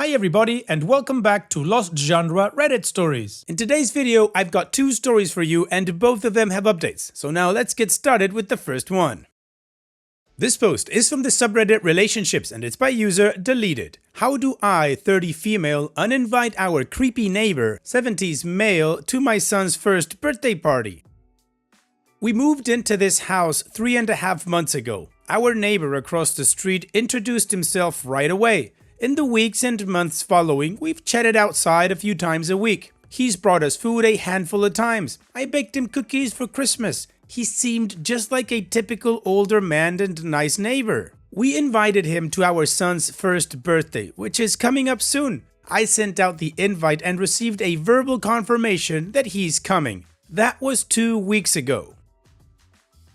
Hi everybody and welcome back to Lost Genre Reddit Stories. In today's video, I've got two stories for you and both of them have updates. So now let's get started with the first one. This post is from the subreddit Relationships and it's by user Deleted. How do I, 30 female, uninvite our creepy neighbor, 70s male, to my son's first birthday party? We moved into this house 3.5 months ago. Our neighbor across the street introduced himself right away. In the weeks and months following, we've chatted outside a few times a week. He's brought us food a handful of times. I baked him cookies for Christmas. He seemed just like a typical older man and nice neighbor. We invited him to our son's first birthday, which is coming up soon. I sent out the invite and received a verbal confirmation that he's coming. That was 2 weeks ago.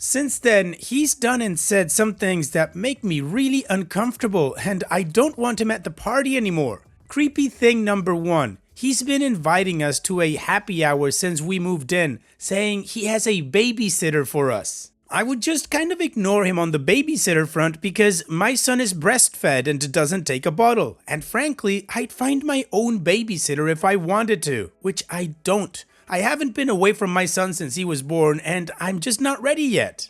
Since then, he's done and said some things that make me really uncomfortable and I don't want him at the party anymore. Creepy thing number one, he's been inviting us to a happy hour since we moved in, saying he has a babysitter for us. I would just kind of ignore him on the babysitter front because my son is breastfed and doesn't take a bottle. And frankly, I'd find my own babysitter if I wanted to, which I don't. I haven't been away from my son since he was born and I'm just not ready yet.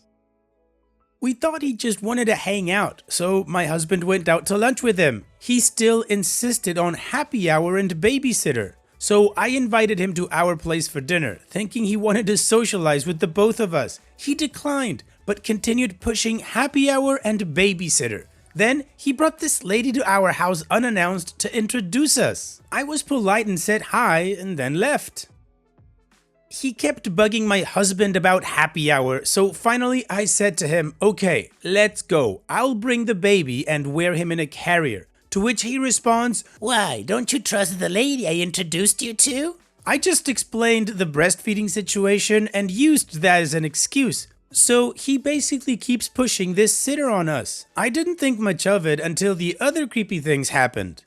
We thought he just wanted to hang out, so my husband went out to lunch with him. He still insisted on happy hour and babysitter. So I invited him to our place for dinner, thinking he wanted to socialize with the both of us. He declined, but continued pushing happy hour and babysitter. Then he brought this lady to our house unannounced to introduce us. I was polite and said hi and then left. He kept bugging my husband about happy hour, so finally I said to him, okay, let's go. I'll bring the baby and wear him in a carrier. To which he responds, why, don't you trust the lady I introduced you to? I just explained the breastfeeding situation and used that as an excuse. So he basically keeps pushing this sitter on us. I didn't think much of it until the other creepy things happened.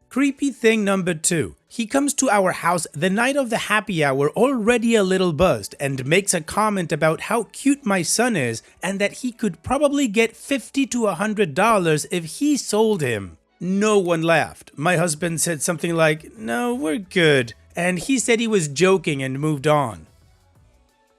Creepy thing number two. He comes to our house the night of the happy hour already a little buzzed and makes a comment about how cute my son is and that he could probably get $50 to $100 if he sold him. No one laughed. My husband said something like, no, we're good. And he said he was joking and moved on.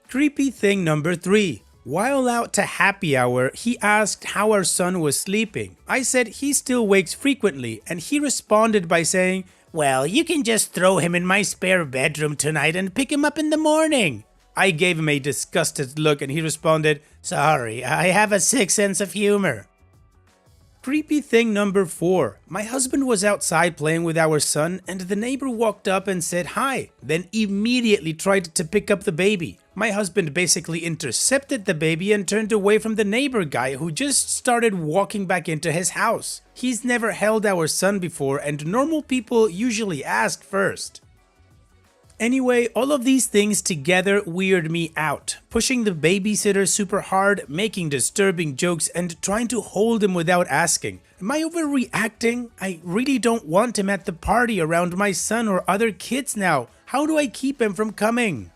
Creepy thing number three. While out to happy hour, he asked how our son was sleeping. I said he still wakes frequently and he responded by saying, well, you can just throw him in my spare bedroom tonight and pick him up in the morning. I gave him a disgusted look and he responded, sorry, I have a sick sense of humor. Creepy thing number four. My husband was outside playing with our son and the neighbor walked up and said hi, then immediately tried to pick up the baby. My husband basically intercepted the baby and turned away from the neighbor guy who just started walking back into his house. He's never held our son before and normal people usually ask first. Anyway, all of these things together weird me out. Pushing the babysitter super hard, making disturbing jokes, and trying to hold him without asking. Am I overreacting? I really don't want him at the party around my son or other kids now. How do I keep him from coming?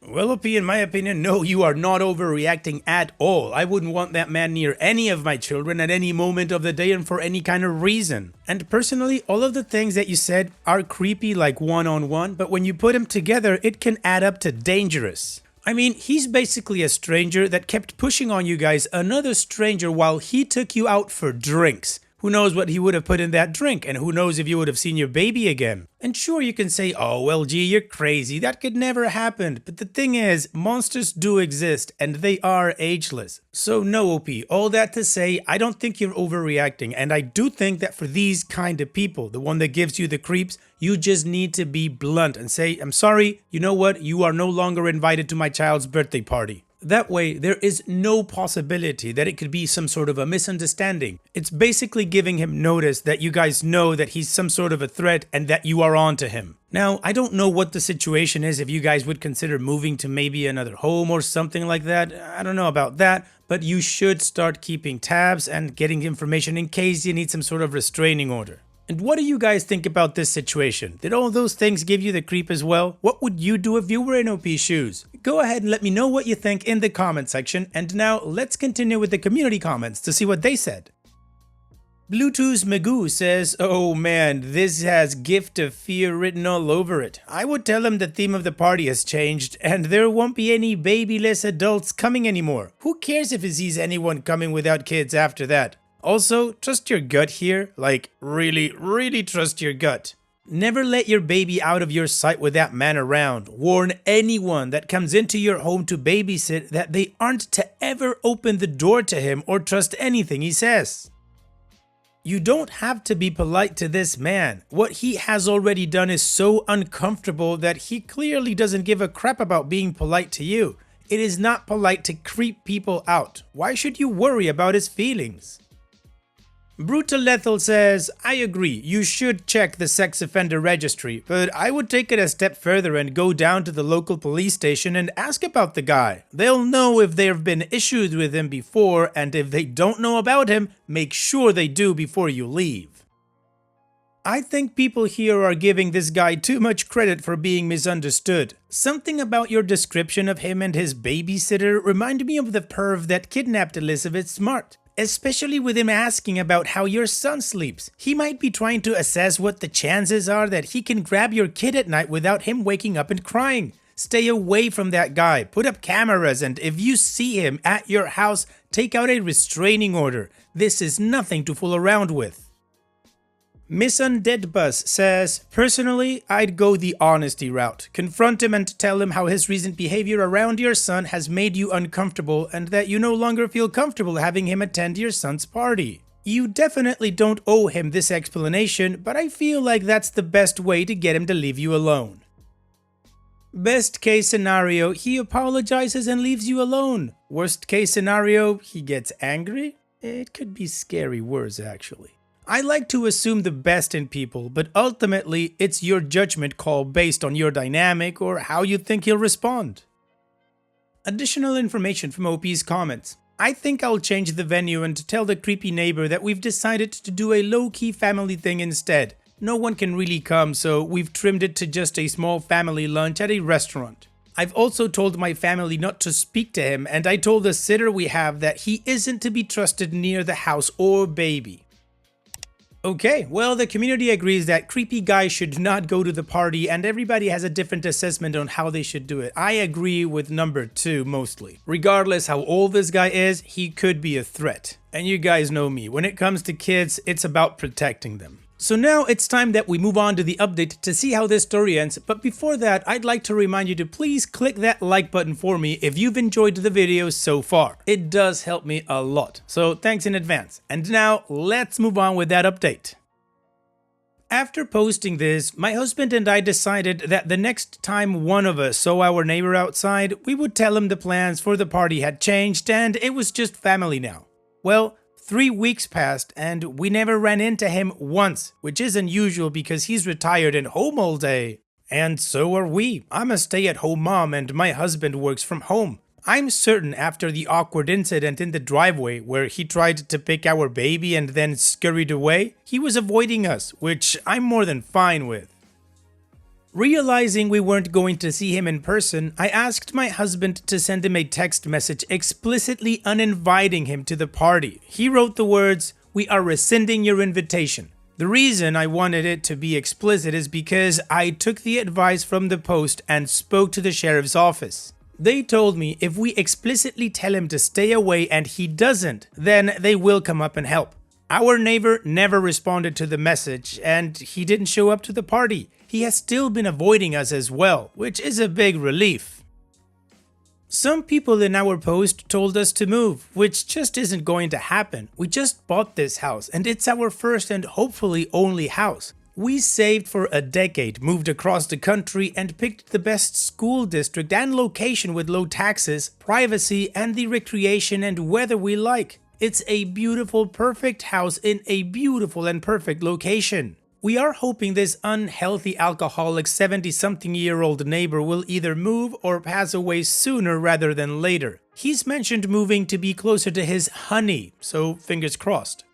Well, OP, in my opinion, no, you are not overreacting at all. I wouldn't want that man near any of my children at any moment of the day and for any kind of reason. And personally, all of the things that you said are creepy like one-on-one, but when you put them together, it can add up to dangerous. I mean, he's basically a stranger that kept pushing on you guys another stranger while he took you out for drinks. Who knows what he would have put in that drink, and who knows if you would have seen your baby again. And sure, you can say, oh, well, gee, you're crazy, that could never happen. But the thing is, monsters do exist, and they are ageless. So no, OP, all that to say, I don't think you're overreacting, and I do think that for these kind of people, the one that gives you the creeps, you just need to be blunt and say, I'm sorry, you know what, you are no longer invited to my child's birthday party. That way, there is no possibility that it could be some sort of a misunderstanding. It's basically giving him notice that you guys know that he's some sort of a threat and that you are on to him. Now, I don't know what the situation is if you guys would consider moving to maybe another home or something like that. I don't know about that, but you should start keeping tabs and getting information in case you need some sort of restraining order. And what do you guys think about this situation? Did all those things give you the creep as well? What would you do if you were in OP's shoes? Go ahead and let me know what you think in the comment section. And now let's continue with the community comments to see what they said. Bluetooth Magoo says, "Oh man, this has gift of fear written all over it. I would tell him the theme of the party has changed and there won't be any babyless adults coming anymore. Who cares if he sees anyone coming without kids after that? Also, trust your gut here. Like, really trust your gut. Never let your baby out of your sight with that man around. Warn anyone that comes into your home to babysit that they aren't to ever open the door to him or trust anything he says." You don't have to be polite to this man. What he has already done is so uncomfortable that he clearly doesn't give a crap about being polite to you. It is not polite to creep people out. Why should you worry about his feelings? Brutal Lethal says, "I agree, you should check the sex offender registry, but I would take it a step further and go down to the local police station and ask about the guy. They'll know if there have been issues with him before, and if they don't know about him, make sure they do before you leave." I think people here are giving this guy too much credit for being misunderstood. Something about your description of him and his babysitter reminded me of the perv that kidnapped Elizabeth Smart. Especially with him asking about how your son sleeps. He might be trying to assess what the chances are that he can grab your kid at night without him waking up and crying. Stay away from that guy. Put up cameras, and if you see him at your house, take out a restraining order. This is nothing to fool around with. Miss Undead Bus says, "Personally, I'd go the honesty route. Confront him and tell him how his recent behavior around your son has made you uncomfortable and that you no longer feel comfortable having him attend your son's party. You definitely don't owe him this explanation, but I feel like that's the best way to get him to leave you alone." Best case scenario, he apologizes and leaves you alone. Worst case scenario, he gets angry? It could be scary words, actually. I like to assume the best in people, but ultimately it's your judgment call based on your dynamic or how you think he'll respond. Additional information from OP's comments. "I think I'll change the venue and tell the creepy neighbor that we've decided to do a low-key family thing instead. No one can really come, so we've trimmed it to just a small family lunch at a restaurant. I've also told my family not to speak to him, and I told the sitter we have that he isn't to be trusted near the house or baby." Okay, well, the community agrees that creepy guys should not go to the party, and everybody has a different assessment on how they should do it. I agree with number 2 mostly. Regardless how old this guy is, he could be a threat. And you guys know me, when it comes to kids, it's about protecting them. So now it's time that we move on to the update to see how this story ends, but before that, I'd like to remind you to please click that like button for me if you've enjoyed the video so far. It does help me a lot, so thanks in advance. And now, let's move on with that update. After posting this, my husband and I decided that the next time one of us saw our neighbor outside, we would tell him the plans for the party had changed and it was just family now. Well, 3 weeks passed and we never ran into him once, which is unusual because he's retired and home all day. And so are we. I'm a stay-at-home mom and my husband works from home. I'm certain after the awkward incident in the driveway where he tried to pick our baby and then scurried away, he was avoiding us, which I'm more than fine with. Realizing we weren't going to see him in person, I asked my husband to send him a text message explicitly uninviting him to the party. He wrote the words, "We are rescinding your invitation." The reason I wanted it to be explicit is because I took the advice from the post and spoke to the sheriff's office. They told me if we explicitly tell him to stay away and he doesn't, then they will come up and help. Our neighbor never responded to the message and he didn't show up to the party. He has still been avoiding us as well, which is a big relief. Some people in our post told us to move, which just isn't going to happen. We just bought this house and it's our first and hopefully only house. We saved for a decade, moved across the country and picked the best school district and location with low taxes, privacy and the recreation and weather we like. It's a beautiful, perfect house in a beautiful and perfect location. We are hoping this unhealthy alcoholic 70-something-year-old neighbor will either move or pass away sooner rather than later. He's mentioned moving to be closer to his honey, so fingers crossed.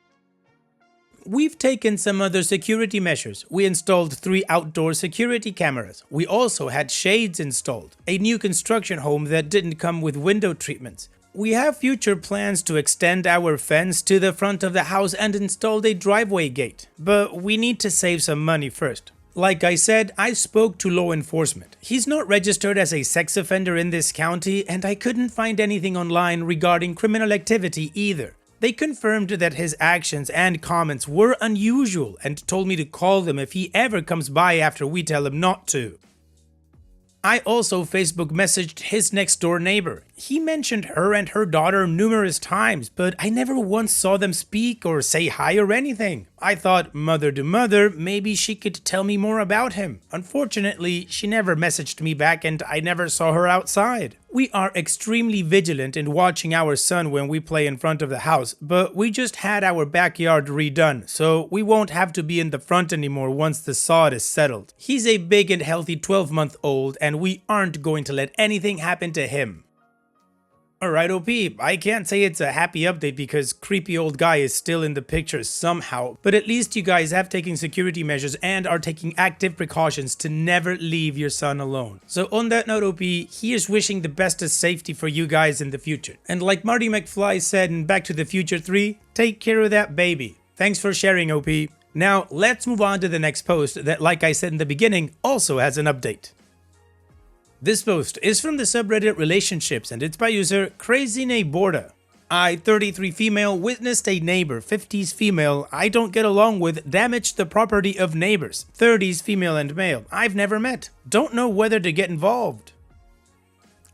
We've taken some other security measures. We installed 3 outdoor security cameras. We also had shades installed, a new construction home that didn't come with window treatments. We have future plans to extend our fence to the front of the house and install a driveway gate, but we need to save some money first. Like I said, I spoke to law enforcement. He's not registered as a sex offender in this county, and I couldn't find anything online regarding criminal activity either. They confirmed that his actions and comments were unusual and told me to call them if he ever comes by after we tell him not to. I also Facebook messaged his next door neighbor. He mentioned her and her daughter numerous times, but I never once saw them speak or say hi or anything. I thought, mother to mother, maybe she could tell me more about him. Unfortunately, she never messaged me back and I never saw her outside. We are extremely vigilant in watching our son when we play in front of the house, but we just had our backyard redone, so we won't have to be in the front anymore once the sod is settled. He's a big and healthy 12-month-old and we aren't going to let anything happen to him. Alright OP, I can't say it's a happy update because creepy old guy is still in the picture somehow, but at least you guys have taken security measures and are taking active precautions to never leave your son alone. So on that note OP, here's wishing the bestest safety for you guys in the future. And like Marty McFly said in Back to the Future 3, take care of that baby. Thanks for sharing OP. Now let's move on to the next post that, like I said in the beginning, also has an update. This post is from the subreddit Relationships and it's by user Crazy Neighbour. I, 33 female, witnessed a neighbor, 50s female, I don't get along with, damage the property of neighbors, 30s female and male, I've never met, don't know whether to get involved.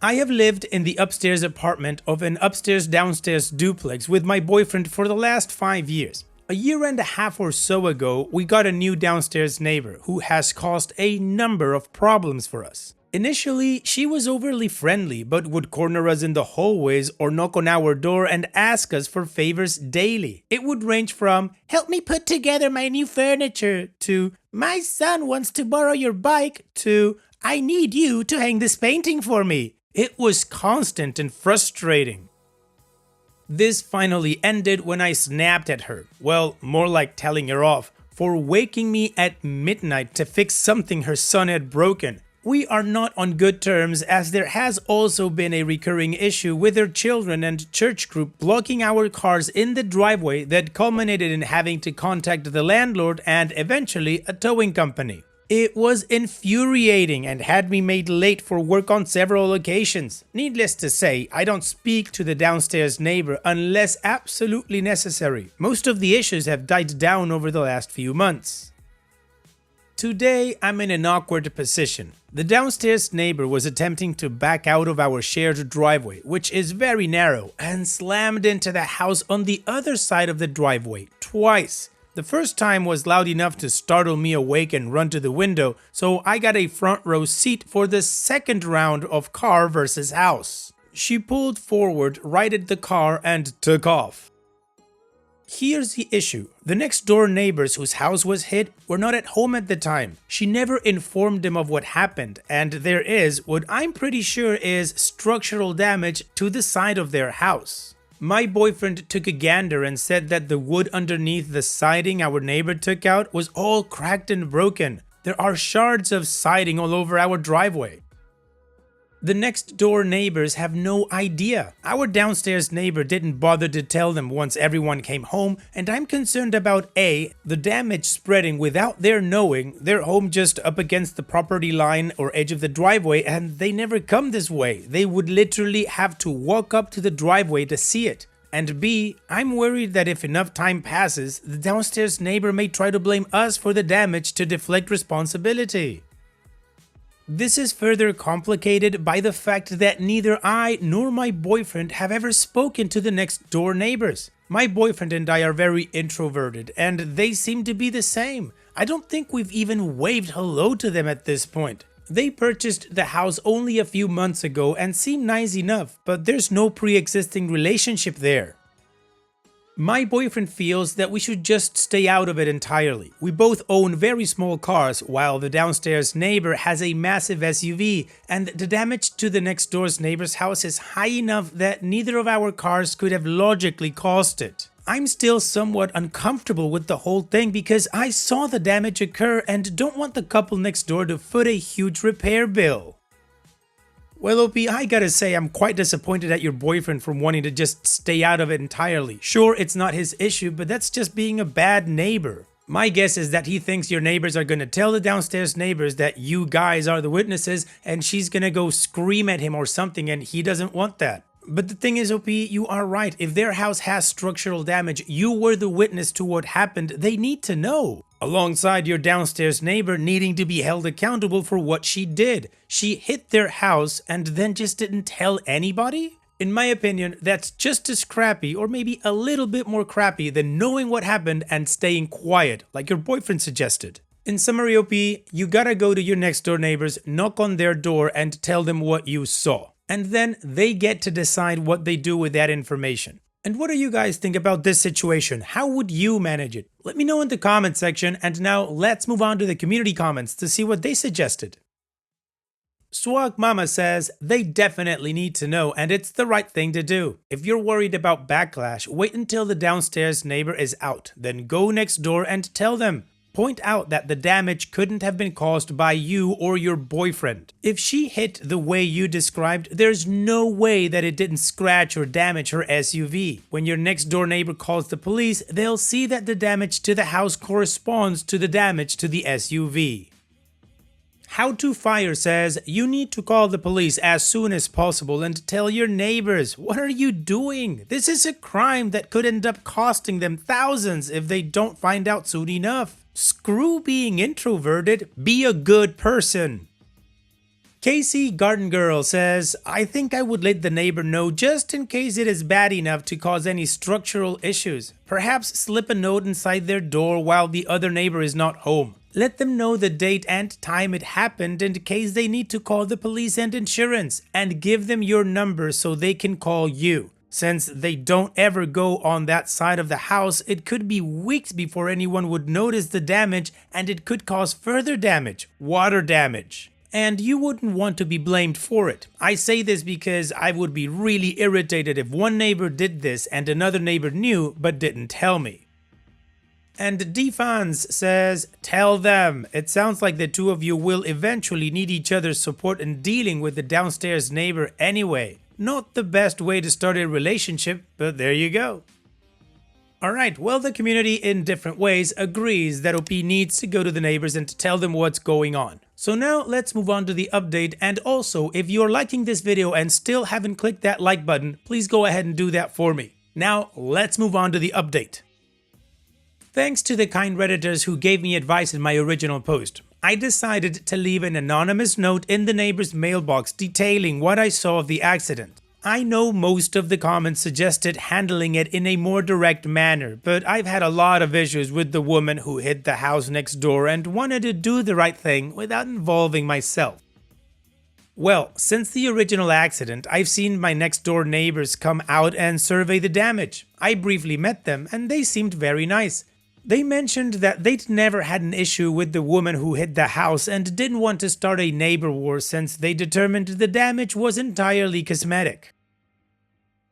I have lived in the upstairs apartment of an upstairs-downstairs duplex with my boyfriend for the last 5 years. A year and a half or so ago, we got a new downstairs neighbor who has caused a number of problems for us. Initially, she was overly friendly but would corner us in the hallways or knock on our door and ask us for favors daily. It would range from, "Help me put together my new furniture," to, "My son wants to borrow your bike," to, "I need you to hang this painting for me." It was constant and frustrating. This finally ended when I snapped at her, well, more like telling her off, for waking me at midnight to fix something her son had broken. We are not on good terms as there has also been a recurring issue with her children and church group blocking our cars in the driveway that culminated in having to contact the landlord and eventually a towing company. It was infuriating and had me made late for work on several occasions. Needless to say, I don't speak to the downstairs neighbor unless absolutely necessary. Most of the issues have died down over the last few months. Today, I'm in an awkward position. The downstairs neighbor was attempting to back out of our shared driveway, which is very narrow, and slammed into the house on the other side of the driveway twice. The first time was loud enough to startle me awake and run to the window, so I got a front row seat for the second round of car versus house. She pulled forward, righted the car, and took off. Here's the issue. The next door neighbors whose house was hit were not at home at the time. She never informed them of what happened, and there is, what I'm pretty sure is, structural damage to the side of their house. My boyfriend took a gander and said that the wood underneath the siding our neighbor took out was all cracked and broken. There are shards of siding all over our driveway. The next door neighbors have no idea. Our downstairs neighbor didn't bother to tell them once everyone came home, and I'm concerned about A, the damage spreading without their knowing, their home just up against the property line or edge of the driveway, and they never come this way. They would literally have to walk up to the driveway to see it. And B, I'm worried that if enough time passes, the downstairs neighbor may try to blame us for the damage to deflect responsibility. This is further complicated by the fact that neither I nor my boyfriend have ever spoken to the next door neighbors. My boyfriend and I are very introverted, and they seem to be the same. I don't think we've even waved hello to them at this point. They purchased the house only a few months ago and seem nice enough, but there's no pre-existing relationship there. My boyfriend feels that we should just stay out of it entirely. We both own very small cars, while the downstairs neighbor has a massive SUV, and the damage to the next door's neighbor's house is high enough that neither of our cars could have logically caused it. I'm still somewhat uncomfortable with the whole thing because I saw the damage occur and don't want the couple next door to foot a huge repair bill. Well, OP, I gotta say I'm quite disappointed at your boyfriend for wanting to just stay out of it entirely. Sure, it's not his issue, but that's just being a bad neighbor. My guess is that he thinks your neighbors are gonna tell the downstairs neighbors that you guys are the witnesses and she's gonna go scream at him or something, and he doesn't want that. But the thing is, OP, you are right. If their house has structural damage, you were the witness to what happened, they need to know. Alongside your downstairs neighbor needing to be held accountable for what she did. She hit their house and then just didn't tell anybody? In my opinion, that's just as crappy, or maybe a little bit more crappy, than knowing what happened and staying quiet, like your boyfriend suggested. In summary, OP, you gotta go to your next door neighbors, knock on their door and tell them what you saw. And then they get to decide what they do with that information. And what do you guys think about this situation? How would you manage it? Let me know in the comment section, and now let's move on to the community comments to see what they suggested. Swag Mama says, they definitely need to know and it's the right thing to do. If you're worried about backlash, wait until the downstairs neighbor is out, then go next door and tell them. Point out that the damage couldn't have been caused by you or your boyfriend. If she hit the way you described, there's no way that it didn't scratch or damage her SUV. When your next door neighbor calls the police, they'll see that the damage to the house corresponds to the damage to the SUV. How to Fire says, you need to call the police as soon as possible and tell your neighbors. What are you doing? This is a crime that could end up costing them thousands if they don't find out soon enough. Screw being introverted, be a good person. Casey Garden Girl says, I think I would let the neighbor know just in case it is bad enough to cause any structural issues. Perhaps slip a note inside their door while the other neighbor is not home. Let them know the date and time it happened in case they need to call the police and insurance, and give them your number so they can call you. Since they don't ever go on that side of the house, it could be weeks before anyone would notice the damage, and it could cause further damage, water damage. And you wouldn't want to be blamed for it. I say this because I would be really irritated if one neighbor did this and another neighbor knew but didn't tell me. And Defans says, tell them. It sounds like the two of you will eventually need each other's support in dealing with the downstairs neighbor anyway. Not the best way to start a relationship, but there you go. Alright, well, the community in different ways agrees that OP needs to go to the neighbors and tell them what's going on. So now let's move on to the update, and also if you're liking this video and still haven't clicked that like button, please go ahead and do that for me. Now let's move on to the update. Thanks to the kind Redditors who gave me advice in my original post, I decided to leave an anonymous note in the neighbor's mailbox detailing what I saw of the accident. I know most of the comments suggested handling it in a more direct manner, but I've had a lot of issues with the woman who hit the house next door and wanted to do the right thing without involving myself. Well, since the original accident, I've seen my next door neighbors come out and survey the damage. I briefly met them and they seemed very nice. They mentioned that they'd never had an issue with the woman who hit the house and didn't want to start a neighbor war since they determined the damage was entirely cosmetic.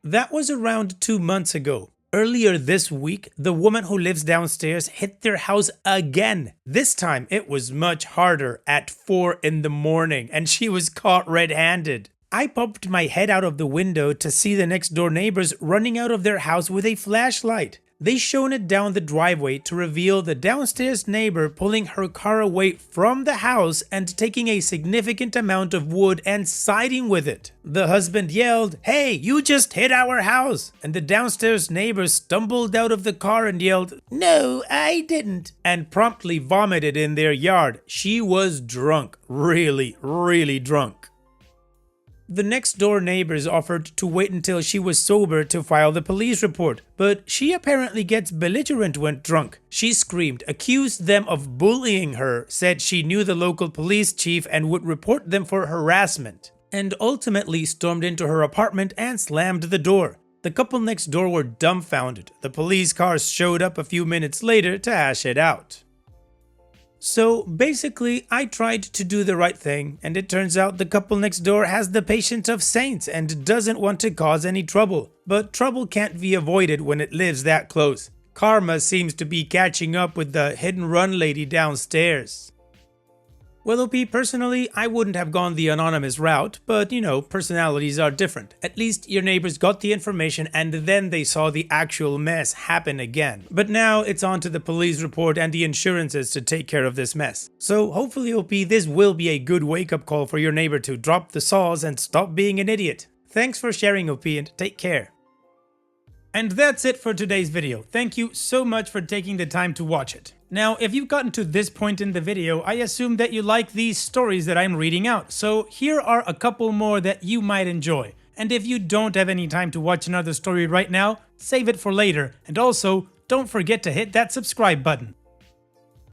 That was around 2 months ago. Earlier this week, the woman who lives downstairs hit their house again. This time it was much harder at 4 in the morning and she was caught red-handed. I popped my head out of the window to see the next door neighbors running out of their house with a flashlight. They shone it down the driveway to reveal the downstairs neighbor pulling her car away from the house and taking a significant amount of wood and siding with it. The husband yelled, "Hey, you just hit our house!" And the downstairs neighbor stumbled out of the car and yelled, "No, I didn't," and promptly vomited in their yard. She was drunk, really drunk. The next door neighbors offered to wait until she was sober to file the police report, but she apparently gets belligerent when drunk. She screamed, accused them of bullying her, said she knew the local police chief and would report them for harassment, and ultimately stormed into her apartment and slammed the door. The couple next door were dumbfounded. The police cars showed up a few minutes later to hash it out. So basically, I tried to do the right thing, and it turns out the couple next door has the patience of saints and doesn't want to cause any trouble. But trouble can't be avoided when it lives that close. Karma seems to be catching up with the hit and run lady downstairs. Well, OP, personally, I wouldn't have gone the anonymous route, but you know, personalities are different. At least your neighbors got the information and then they saw the actual mess happen again. But now it's on to the police report and the insurances to take care of this mess. So hopefully, OP, this will be a good wake-up call for your neighbor to drop the saws and stop being an idiot. Thanks for sharing, OP, and take care. And that's it for today's video. Thank you so much for taking the time to watch it. Now, if you've gotten to this point in the video, I assume that you like these stories that I'm reading out, so here are a couple more that you might enjoy. And if you don't have any time to watch another story right now, save it for later, and also, don't forget to hit that subscribe button.